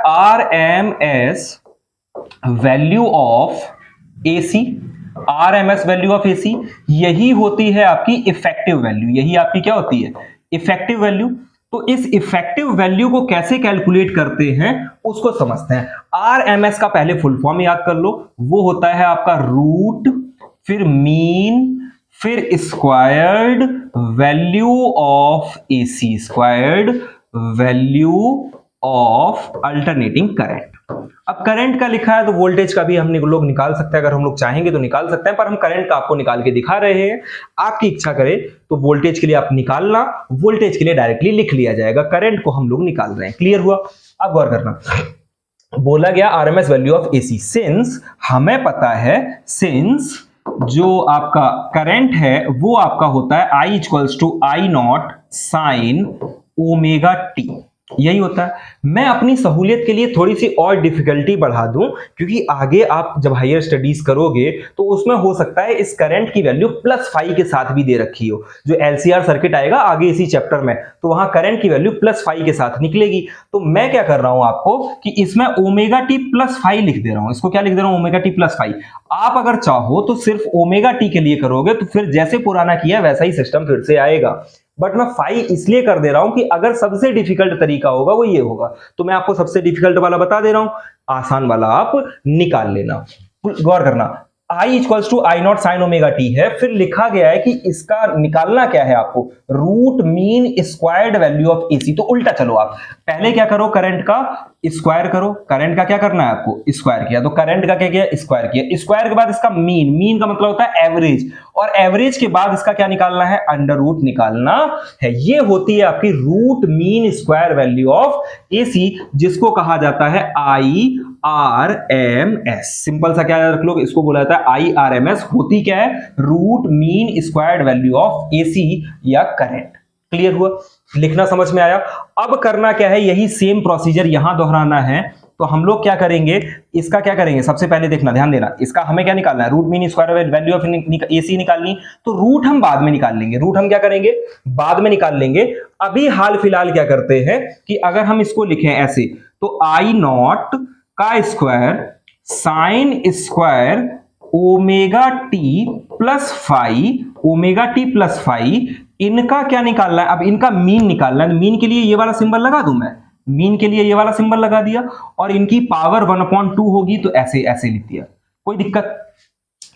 RMS value of AC, RMS value of AC यही होती है आपकी इफेक्टिव वैल्यू। यही आपकी क्या होती है? Effective value. तो इस इफेक्टिव वैल्यू को कैसे कैलकुलेट करते हैं उसको समझते हैं। RMS का पहले फुल फॉर्म याद कर लो, वो होता है आपका रूट, फिर मीन, फिर squared value of AC, squared value of alternating current. अब करंट का लिखा है तो वोल्टेज का भी हम लोग निकाल सकते हैं, अगर हम लोग चाहेंगे तो निकाल सकते हैं, पर हम करंट का आपको निकाल के दिखा रहे हैं। आपकी इच्छा करे तो वोल्टेज के लिए आप निकालना, वोल्टेज के लिए डायरेक्टली लिख लिया जाएगा, करंट को हम लोग निकाल रहे हैं। क्लियर हुआ? अब गौर करना, बोला गया RMS value of AC. Since हमें पता है, सिंस जो आपका करंट है वो आपका होता है I equals to I naught sine omega t, यही होता है। मैं अपनी सहूलियत के लिए थोड़ी सी और डिफिकल्टी बढ़ा दूं, क्योंकि आगे आप जब हायर स्टडीज करोगे तो उसमें हो सकता है इस करंट की वैल्यू +5 के साथ भी दे रखी हो। जो एलसीआर सर्किट आएगा आगे इसी चैप्टर में, तो वहां करंट की वैल्यू +5 के साथ निकलेगी। तो मैं क्या कर रहा हूं आपको कि इसमें ओमेगा टी +5 लिख दे रहा हूं। इसको क्या लिख दे रहा हूं? Omega T +5। आप अगर चाहो तो सिर्फ ओमेगा टी के लिए करोगे तो फिर जैसे पुराना किया वैसा ही सिस्टम फिर से आएगा। बट मैं 5 इसलिए कर दे रहा हूं कि अगर सबसे डिफिकल्ट तरीका होगा वो ये होगा, तो मैं आपको सबसे डिफिकल्ट वाला बता दे रहा हूं, आसान वाला आप निकाल लेना। गौर करना, I equals to I naught sine omega t है, फिर लिखा गया है कि इसका निकालना क्या है आपको? Root mean squared value of AC. तो उल्टा चलो, आप पहले क्या करो? करंट का स्क्वायर करो। करंट का क्या करना है आपको? स्क्वायर किया। तो करंट का क्या किया? स्क्वायर किया। स्क्वायर के बाद इसका मीन, मीन का मतलब होता है एवरेज, और एवरेज के बाद इसका क्या निकालना है? अंडर रूट निकालना है। ये होती है आपकी root mean square value of AC, जिसको कहा जाता है IRMS। सिंपल सा क्या रख लो, इसको बोला जाता है IRMS। होती क्या है? Root mean squared value of AC या करंट। क्लियर हुआ? लिखना समझ में आया? अब करना क्या है? यही सेम प्रोसीजर यहां दोहराना है। तो हम लोग क्या करेंगे, इसका क्या करेंगे? सबसे पहले देखना, ध्यान देना, इसका हमें क्या निकालना है? Root mean square value of AC निकालनी। तो रूट हम बाद में निकाल लेंगे, रूट हम क्या करेंगे? बाद में निकाल लेंगे। अभी हाल फिलहाल क्या करते हैं कि अगर हम इसको लिखें ऐसे, तो आई नॉट का square sine square omega t plus 5, इनका क्या निकालना है? अब इनका मीन निकालना है। मीन के लिए ये वाला सिंबल लगा दूं मैं, मीन के लिए ये वाला सिंबल लगा दिया, और इनकी पावर 1/2 होगी, तो ऐसे ऐसे लिख दिया। कोई दिक्कत?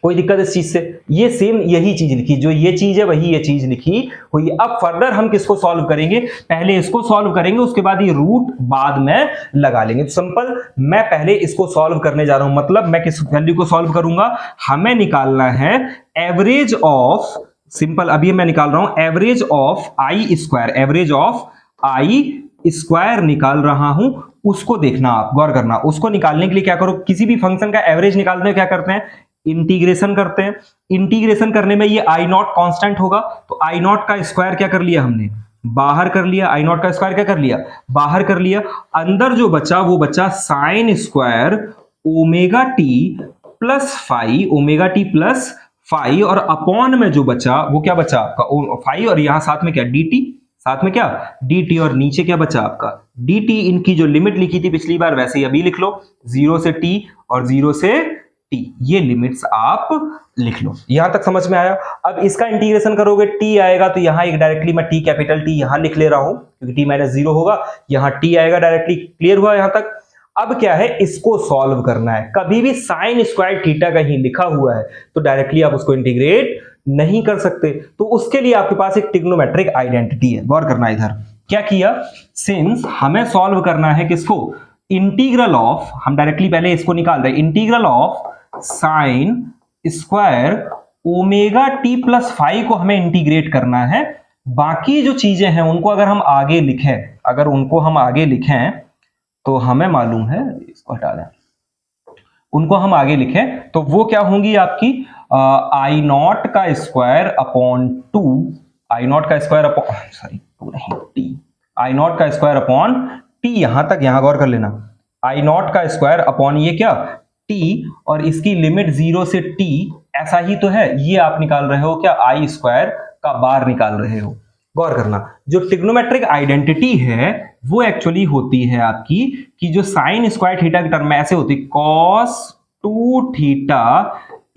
कोई दिक्कत इस चीज से? ये सेम यही चीज लिखी, जो ये चीज है वही ये चीज लिखी हुई। अब फर्दर हम किसको सॉल्व करेंगे? पहले इसको सॉल्व करेंगे, उसके बाद ये रूट बाद में लगा लेंगे। तो सिंपल, मैं पहले इसको सॉल्व करने जा रहा हूं। मतलब मैं किस वैल्यू को सॉल्व करूंगा? हमें निकालना है एवरेज ऑफ, सिंपल अभी मैं निकाल रहा हूं average of I square, average of I square निकाल रहा हूं। उसको देखना, आप गौर करना। उसको निकालने के लिए क्या करो? किसी भी फंक्शन का एवरेज निकालने में क्या करते हैं? इंटीग्रेशन करते हैं। इंटीग्रेशन करने में ये आई नॉट कांस्टेंट होगा, तो आई नॉट का स्क्वायर क्या कर लिया हमने? बाहर कर लिया। आई नॉट का स्क्वायर क्या कर लिया? बाहर कर लिया। अंदर जो बचा वो बचा sine square omega T +5, omega T +5, और अपॉन में जो बचा वो क्या बचा आपका? 5, और यहां साथ में क्या? dt, साथ में क्या? dt, और नीचे क्या बचा आपका? dt। इनकी जो लिमिट लिखी थी पिछली बार वैसे ही अभी लिख लो, 0 से t और 0 से t, ये लिमिट्स आप लिख लो। यहां तक समझ में आया? अब इसका इंटीग्रेशन करोगे, t आएगा तो यहां एक डायरेक्टली मैं t कैपिटल T यहां लिख ले रहा हूं, क्योंकि t -0 होगा, यहां t आएगा डायरेक्टली। क्लियर हुआ यहां तक? अब क्या है? इसको सॉल्व करना है। कभी भी साइन स्क्वायर थीटा कहीं लिखा हुआ है तो डायरेक्टली आप उसको इंटीग्रेट नहीं कर सकते, तो उसके लिए आपके पास एक ट्रिग्नोमेट्रिक आइडेंटिटी है। गौर करना, इधर क्या किया? सिंस हमें सॉल्व करना है किसको? इंटीग्रल ऑफ, हम डायरेक्टली पहले इसको निकाल रहे हैं, integral of sine square omega T +5 को हमें इंटीग्रेट करना है। बाकी जो चीजें हैं उनको अगर हम आगे लिखें, अगर उनको हम आगे लिखें तो हमें मालूम है, इसको हटा दें, उनको हम आगे लिखें तो वो क्या होंगी आपकी? आई नॉट का स्क्वायर अपॉन 2, आई नॉट का स्क्वायर अपॉन, सॉरी 2 नहीं, टी, आई नॉट का स्क्वायर अपॉन टी। यहां तक, यहां गौर कर लेना, आई नॉट का स्क्वायर अपॉन ये क्या? टी, और इसकी लिमिट 0 से t, ऐसा ही तो है। ये आप निकाल रहे हो क्या? आई स्क्वायर का बार निकाल रहे हो। गौर करना, जो ट्रिग्नोमेट्रिक आइडेंटिटी है वो एक्चुअली होती है आपकी कि जो साइन स्क्वायर थीटा की टर्म ऐसे होती है, cos 2 theta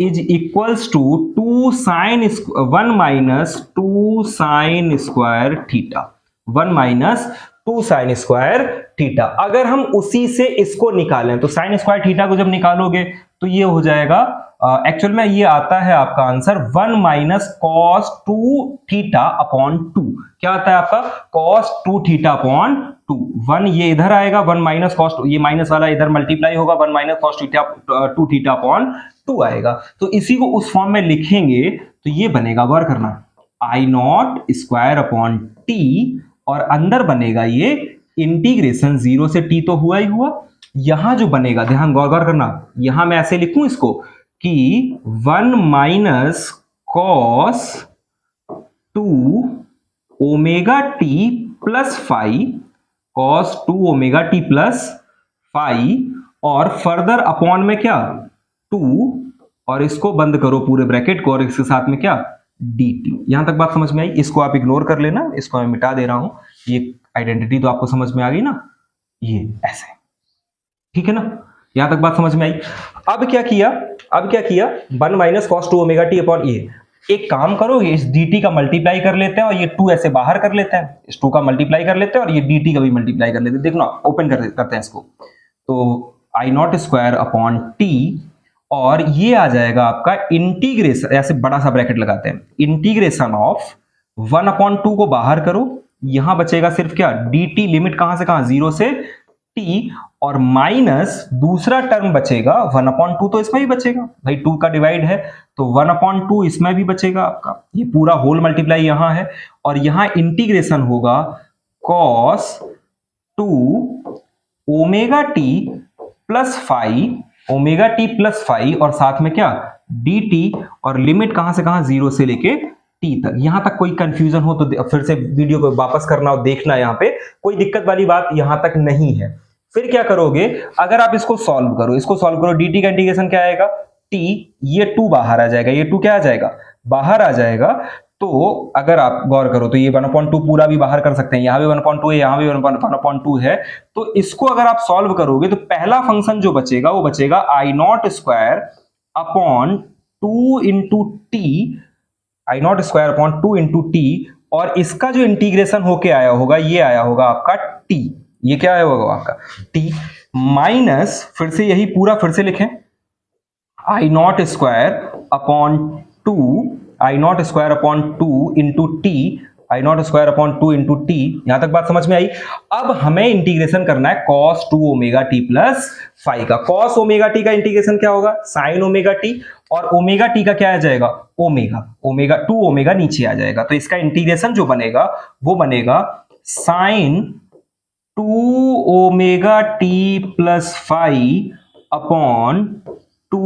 is equals to 2 sine 1 minus 2 sine square theta, 1 minus 2 sine square theta. अगर हम उसी से इसको निकालें तो साइन स्क्वायर थीटा को जब निकालोगे तो ये हो जाएगा, एक्चुअल में ये आता है आपका answer 1 minus cos 2 theta upon 2। क्या आता है आपका? Cos 2 theta upon 2। 1 ये इधर आएगा, 1 माइनस कॉस, ये माइनस वाला इधर मल्टीप्लाई होगा, 1 माइनस कॉस 2 थीटा अपॉन 2 आएगा। तो इसी को उस फॉर्म में लिखेंगे तो ये बनेगा, गौर करना, आई नॉट स्क्वायर अपॉन टी, और अंदर बनेगा ये इंटीग्रेशन 0 से t तो हुआ ही हुआ। यहां जो बनेगा, ध्यान गौर करना, यहां मैं ऐसे लिखूं इसको कि 1 minus cos 2 omega t plus 5, cos 2 omega t plus 5, और फर्दर अपॉन में क्या 2, और इसको बंद करो पूरे ब्रैकेट को, और इसके साथ में क्या dt। यहां तक बात समझ में आई? इसको आप इग्नोर कर लेना, इसको मैं मिटा दे रहा हूं। ये आइडेंटिटी तो आपको समझ में आ गई ना, ये ऐसे, ठीक है ना? यहां तक बात समझ में आई। अब क्या किया, 1 minus cos 2 omega T upon ये, एक काम करो, इस dt का मल्टीप्लाई कर लेते हैं और ये 2 ऐसे बाहर कर लेते हैं, इस 2 का मल्टीप्लाई कर लेते हैं और ये dt का भी मल्टीप्लाई कर लेते हैं। देखो ना, ओपन करते हैं इसको, तो आई नॉट स्क्वायर अपॉन टी, और ये आ जाएगा आपका इंटीग्रेशन, ऐसे बड़ा सा ब्रैकेट लगाते हैं, इंटीग्रेशन ऑफ 1 अपॉन 2 को बाहर करो, यहां बचेगा सिर्फ क्या dt, लिमिट कहां से कहां 0 से t, और माइनस दूसरा टर्म बचेगा 1 अपॉन 2, तो इसमें भी बचेगा भाई, 2 का डिवाइड है तो 1 अपॉन 2 इसमें भी बचेगा आपका, ये पूरा होल मल्टीप्लाई यहां है, और यहां इंटीग्रेशन होगा cos 2 omega t plus 5, omega t plus 5, और साथ में क्या dt, और लिमिट कहां से कहां 0 से लेके t तक। यहां तक कोई कंफ्यूजन हो तो फिर से वीडियो को वापस करना और देखना, यहां पे कोई दिक्कत वाली बात यहां तक नहीं है। फिर क्या करोगे, अगर आप इसको सॉल्व करो, dt का इंटीग्रेशन क्या आएगा t, ये 2 बाहर आ जाएगा, ये 2 क्या आ जाएगा बाहर आ जाएगा। तो अगर आप गौर करो तो ये 1/2 पूरा भी बाहर कर सकते हैं, यहां भी 1/2 है, यहां भी 1/2 है। तो इसको अगर आप सॉल्व करोगे तो पहला फंक्शन जो बचेगा वो बचेगा I naught square upon 2 into t, I naught square upon 2 into t, और इसका जो इंटीग्रेशन होके आया होगा ये आया होगा आपका टी, ये क्या आया होगा आपका टी, माइनस फिर से यही पूरा फिर से लिखें, I naught square upon 2, I naught square upon 2 into t, I naught square upon 2 into t. यहां तक बात समझ में आई? अब हमें इंटीग्रेशन करना है cos 2 ओमेगा टी प्लस 5 का। cos ओमेगा टी का इंटीग्रेशन क्या होगा sin ओमेगा टी, और ओमेगा टी का क्या आ जाएगा ओमेगा 2 ओमेगा नीचे आ जाएगा, तो इसका इंटीग्रेशन जो बनेगा वो बनेगा sin 2 omega t plus 5 upon 2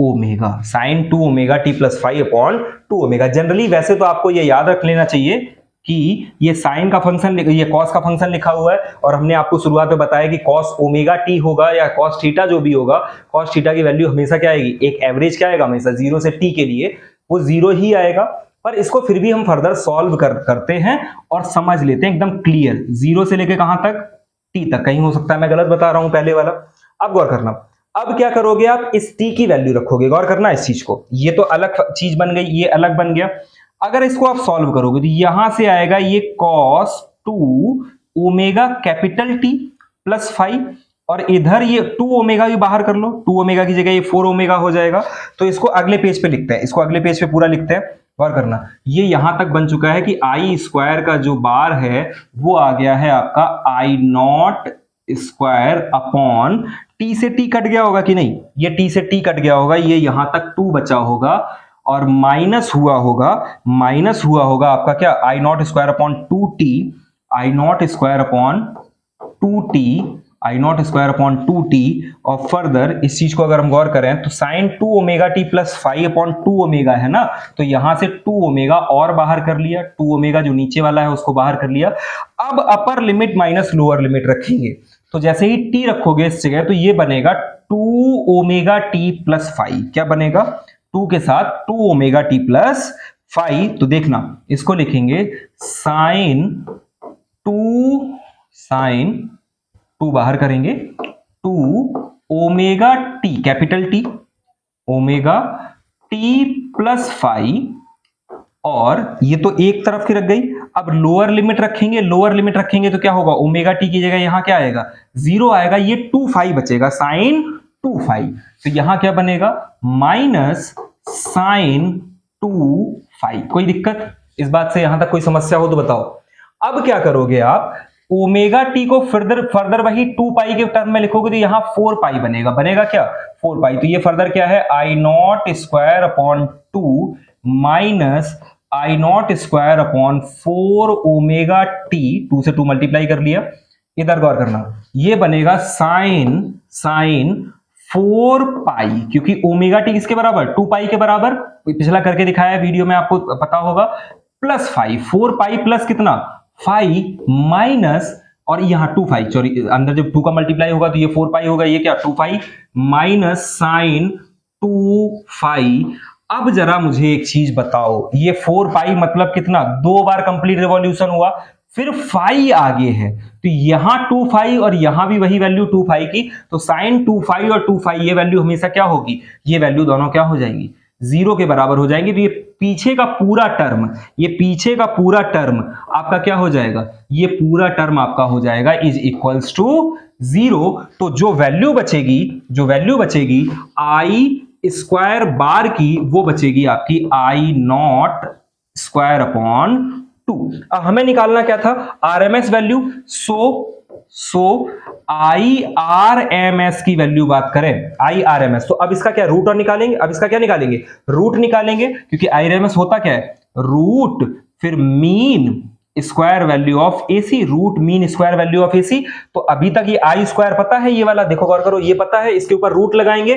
omega, sine 2 omega t plus 5 upon 2 omega. Generally वैसे तो आपको ये याद रख लेना चाहिए कि ये साइन का फंक्शन, ये कॉस का फंक्शन लिखा हुआ है, और हमने आपको शुरुआत में बताया कि कॉस ओमेगा टी होगा या कॉस थीटा जो भी होगा, कॉस थीटा की वैल्यू हमेशा क्या आएगी, एक एवरेज क्या आएगा हमेशा 0 से t के लिए वो 0 ही आएगा। पर इसको फिर भी हम फर्दर सॉल्व करते हैं और समझ लेते हैं एकदम क्लियर, 0 से लेके कहां तक t तक, कहीं हो सकता है मैं गलत बता रहा हूं पहले वाला। अब गौर करना, अब क्या करोगे आप, इस t की वैल्यू रखोगे, गौर करना इस चीज को, ये तो अलग चीज बन गई, ये अलग बन गया। अगर इसको आप सॉल्व करोगे तो यहां से आएगा ये cos 2 omega capital T plus 5, और इधर ये 2 ओमेगा भी बाहर कर लो, 2 ओमेगा की जगह ये 4 ओमेगा हो जाएगा। तो इसको अगले पेज पे लिखते हैं, इसको अगले पेज पे पूरा लिखते हैं, गौर करना। ये यहां तक बन चुका है कि आई स्क्वायर का जो बार है वो आ गया है आपका आई नॉट स्क्वायर अपॉन टी से टी कट गया होगा कि नहीं, ये टी से टी कट गया होगा, ये यहां तक 2 बचा होगा, और माइनस हुआ होगा आपका क्या I naught square upon 2t, I naught square upon 2t, I naught square upon 2t, और फर्दर इस चीज को अगर हम गौर करें तो sine 2 omega t plus 5 upon 2 omega है ना, तो यहां से 2 ओमेगा और बाहर कर लिया, 2 ओमेगा जो नीचे वाला है उसको बाहर कर लिया। अब upper limit minus lower limit रखेंगे, तो जैसे ही t रखोगे इस जगह तो ये बनेगा 2 ओमेगा टी प्लस 5, क्या बनेगा 2 के साथ 2 ओमेगा टी प्लस 5। तो देखना इसको लिखेंगे साइन 2 साइन 2 बाहर करेंगे 2 omega T, capital T, omega t plus five, और ये तो एक तरफ की रख गई। अब लोअर लिमिट रखेंगे, लोअर लिमिट रखेंगे तो क्या होगा, ओमेगा टी की जगह यहां क्या आएगा, 0 आएगा, ये 2 फाइव बचेगा, साइन 2 फाइव। तो यहां क्या बनेगा, माइनस साइन 2 फाइव। कोई दिक्कत इस बात से, यहां तक कोई समस्या हो तो बताओ। अब क्या करोगे आप, ओमेगा टी को फर्दर वही 2 पाई के टर्म में लिखोगे तो यहां 4 पाई बनेगा, बनेगा क्या 4 पाई। तो ये फर्दर क्या है, I naught square upon 2 minus I naught square upon 4 omega t, 2 से 2 मल्टीप्लाई कर लिया। इधर गौर करना, ये बनेगा साइन 4 पाई, क्योंकि ओमेगा टी किसके बराबर, 2 पाई के बराबर, पिछला करके दिखाया है वीडियो में, आपको पता होगा, प्लस 5, 4 पाई प्लस कितना 5 माइनस, और यहां 2 5, सॉरी अंदर जब 2 का मल्टीप्लाई होगा तो ये 4 पाई होगा, ये क्या 2 पाई माइनस साइन 2 5। अब जरा मुझे एक चीज बताओ, ये 4 पाई मतलब कितना, 2 बार कंप्लीट रिवॉल्यूशन हुआ, फिर 5 आगे है, तो यहां 2 5 और यहां भी वही वैल्यू 2 5 की, तो साइन 2 5 और 2 5 ये वैल्यू हमेशा क्या होगी, ये वैल्यू दोनों क्या हो जाएंगी, 0 के बराबर हो जाएंगी। तो ये पीछे का पूरा टर्म, ये पीछे का पूरा टर्म आपका क्या हो जाएगा, ये पूरा टर्म आपका हो जाएगा इज इक्वल्स टू 0। तो जो वैल्यू बचेगी आई स्क्वायर बार की, वो बचेगी आपकी आई नॉट स्क्वायर अपॉन 2। अब हमें निकालना क्या था, RMS value. So I R M S की वैल्यू बात करें, आई आर एम एस, तो अब इसका क्या रूट और निकालेंगे, अब इसका क्या निकालेंगे, रूट निकालेंगे, क्योंकि आई आर एम एस होता क्या है, रूट फिर mean square value of AC, root mean square value of AC. तो अभी तक ये आई स्क्वायर पता है, ये वाला देखो गौर करो, ये पता है, इसके ऊपर रूट लगाएंगे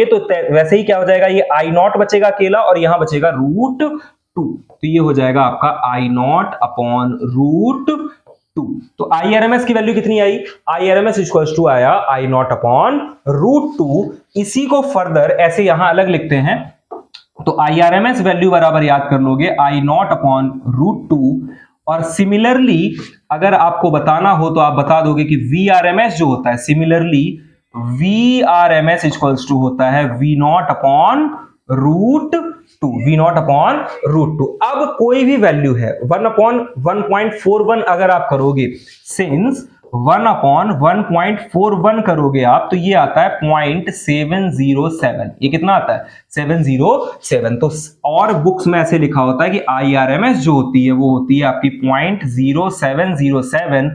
तो वैसे ही क्या हो जाएगा, ये आई नॉट बचेगा अकेला और यहां बचेगा रूट 2, तो ये हो जाएगा आपका आई नॉट अपॉन रूट 2। तो आई आर एम एस की वैल्यू कितनी आई, I R M S equals to आया आई नॉट अपॉन रूट 2। इसी को फर्दर ऐसे यहां अलग लिखते हैं, तो I R M S value बराबर याद कर लोगे आई नॉट अपॉन रूट 2। और सिमिलरली अगर आपको बताना हो तो आप बता दोगे कि वी आर एम एस जो होता है, similarly V R M S equals to होता है V naught upon root 2, V naught upon root 2। अब कोई भी वैल्यू है 1 अपॉन 1.41 अगर आप करोगे, सिंस 1 अपॉन 1.41 करोगे आप, तो ये आता है 0.707। ये कितना आता है, 707। तो और बुक्स में ऐसे लिखा होता है कि IRMS जो होती है वो होती है आपकी 0.0707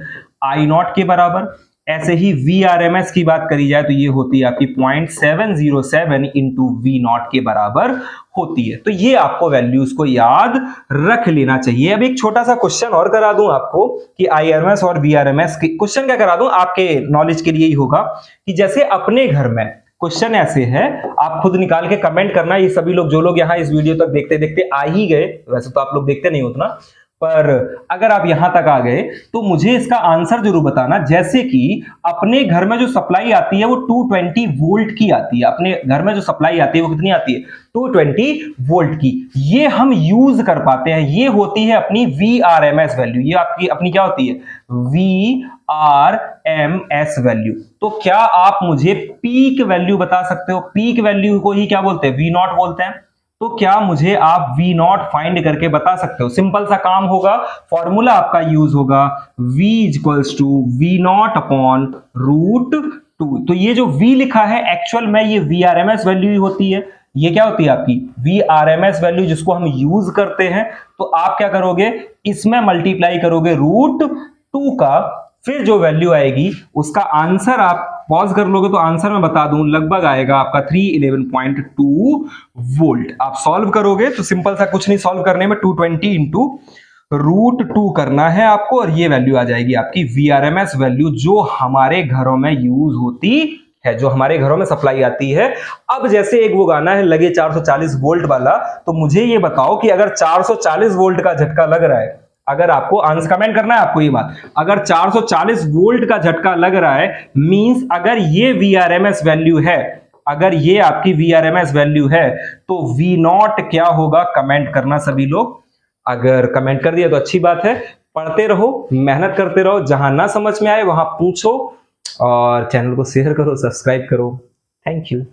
आई नॉट के बराबर। ऐसे ही VRMS की बात करी जाए तो ये होती है आपकी 0.707 इंटू वी नॉट के बराबर होती है। तो ये आपको वैल्यूज को याद रख लेना चाहिए। अब एक छोटा सा क्वेश्चन और करा दूं आपको कि IRMS और VRMS की क्वेश्चन क्या करा दूं, आपके नॉलेज के लिए ही होगा कि जैसे अपने घर में क्वेश्चन ऐसे है, आप खुद निकाल के कमेंट करना। ये सभी लोग जो लोग यहाँ इस वीडियो तक देखते देखते आ ही गए, वैसे तो आप लोग देखते नहीं उतना, पर अगर आप यहां तक आ गए तो मुझे इसका आंसर जरूर बताना। जैसे कि अपने घर में जो सप्लाई आती है वो 220 वोल्ट की आती है, अपने घर में जो सप्लाई आती है वो कितनी आती है, 220 वोल्ट की। ये हम यूज कर पाते हैं, ये होती है अपनी VRMS वैल्यू। ये आपकी अपनी क्या होती है, VRMS वैल्यू। तो क्या आप मुझे पीक वैल्यू बता सकते हो? पीक वैल्यू को ही क्या बोलते हैं, V नॉट बोलते हैं। तो क्या मुझे आप V नॉट फाइंड करके बता सकते हो? सिंपल सा काम होगा, फॉर्मूला आपका यूज होगा V equals to V naught upon root 2। तो ये जो V लिखा है एक्चुअल में ये VRMS वैल्यू ही होती है। ये क्या होती है आपकी VRMS वैल्यू, जिसको हम यूज करते हैं। तो आप क्या करोगे, इसमें मल्टीप्लाई करोगे रूट 2 का, फिर जो वैल्यू आएगी उसका आंसर आप पॉज कर लोगे तो आंसर मैं बता दूं लगभग आएगा आपका 311.2 वोल्ट। आप सॉल्व करोगे तो सिंपल सा कुछ नहीं सॉल्व करने में, 220 इंटू रूट 2 करना है आपको और ये वैल्यू आ जाएगी आपकी VRMS वैल्यू, जो हमारे घरों में यूज होती है, जो हमारे घरों में सप्लाई आती है। अब जैसे एक वो गाना है लगे 440 वोल्ट वाला, तो मुझे ये बताओ कि अगर 440 वोल्ट का झटका लग रहा है, अगर आपको आंसर कमेंट करना है आपको ये बात, अगर 440 वोल्ट का झटका लग रहा है, मींस अगर ये VRMS वैल्यू है, अगर ये आपकी VRMS वैल्यू है, तो V नॉट क्या होगा, कमेंट करना सभी लोग। अगर कमेंट कर दिया तो अच्छी बात है। पढ़ते रहो, मेहनत करते रहो, जहां ना समझ में आए वहां पूछो, और चैनल को शेयर करो, सब्सक्राइब करो। Thank you.